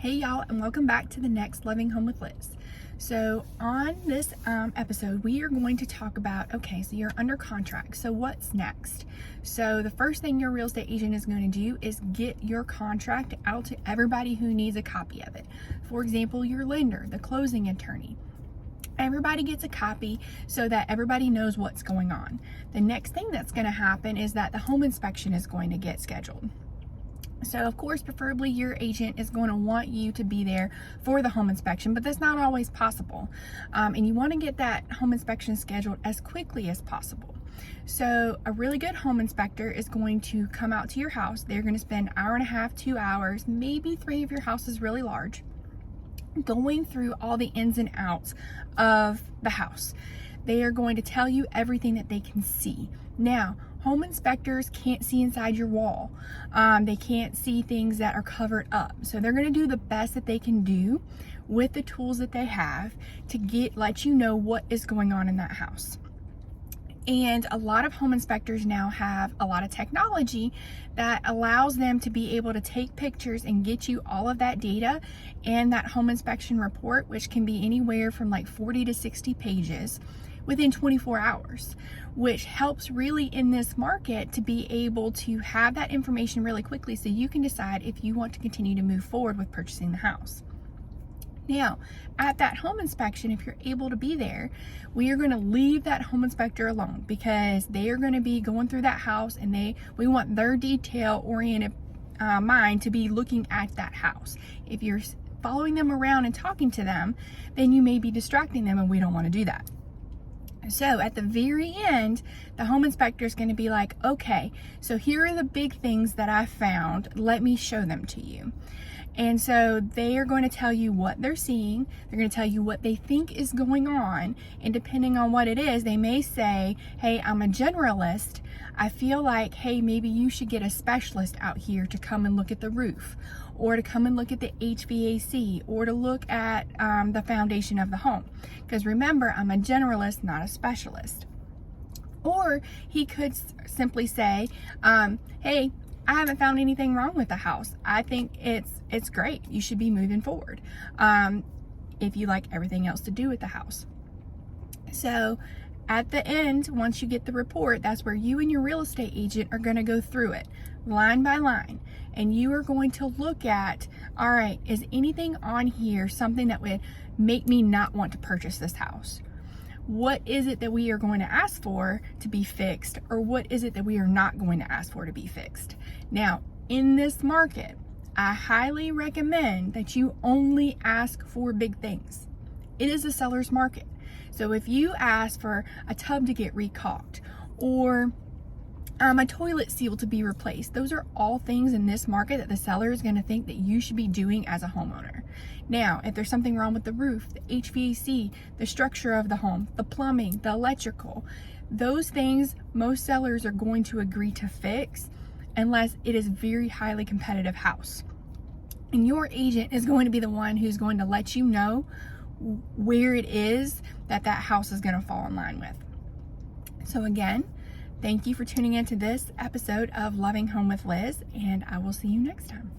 Hey y'all, and welcome back to the next Loving Home with Liz. So on this episode, we are going to talk about, okay, so you're under contract, so what's next? So the first thing your real estate agent is going to do is get your contract out to everybody who needs a copy of it. For example, your lender, the closing attorney. Everybody gets a copy so that everybody knows what's going on. The next thing that's going to happen is that the home inspection is going to get scheduled. So of course, preferably your agent is going to want you to be there for the home inspection, but that's not always possible. And you want to get that home inspection scheduled as quickly as possible. So a really good home inspector is going to come out to your house. They're going to spend an hour and a half, 2 hours, maybe 3 if your house is really large, going through all the ins and outs of the house. They are going to tell you everything that they can see. Now, home inspectors can't see inside your wall. They can't see things that are covered up. So they're going to do the best that they can do with the tools that they have to let you know what is going on in that house. And a lot of home inspectors now have a lot of technology that allows them to be able to take pictures and get you all of that data and that home inspection report, which can be anywhere from like 40 to 60 pages within 24 hours, which helps really in this market to be able to have that information really quickly so you can decide if you want to continue to move forward with purchasing the house. Now, at that home inspection, if you're able to be there, we are going to leave that home inspector alone because they are going to be going through that house and we want their detail-oriented mind to be looking at that house. If you're following them around and talking to them, then you may be distracting them, and we don't want to do that. So at the very end, the home inspector is going to be like, okay, so here are the big things that I found. Let me show them to you. And so they are going to tell you what they're seeing. They're going to tell you what they think is going on. And depending on what it is, they may say, hey, I'm a generalist. I feel like, hey, maybe you should get a specialist out here to come and look at the roof, or to come and look at the HVAC, or to look at the foundation of the home. Because remember, I'm a generalist, not a specialist. Or he could simply say, hey, I haven't found anything wrong with the house. I think it's great. You should be moving forward if you like everything else to do with the house. So at the end, once you get the report, that's where you and your real estate agent are going to go through it line by line. And you are going to look at, all right, is anything on here something that would make me not want to purchase this house? What is it that we are going to ask for to be fixed, or what is it that we are not going to ask for to be fixed? Now, in this market, I highly recommend that you only ask for big things. It is a seller's market. So if you ask for a tub to get recaulked, or a toilet seal to be replaced, those are all things in this market that the seller is going to think that you should be doing as a homeowner. Now, if there's something wrong with the roof, the HVAC, the structure of the home, the plumbing, the electrical, those things most sellers are going to agree to fix unless it is a very highly competitive house. And your agent is going to be the one who's going to let you know where it is that house is going to fall in line with. So again, thank you for tuning into this episode of Loving Home with Liz, and I will see you next time.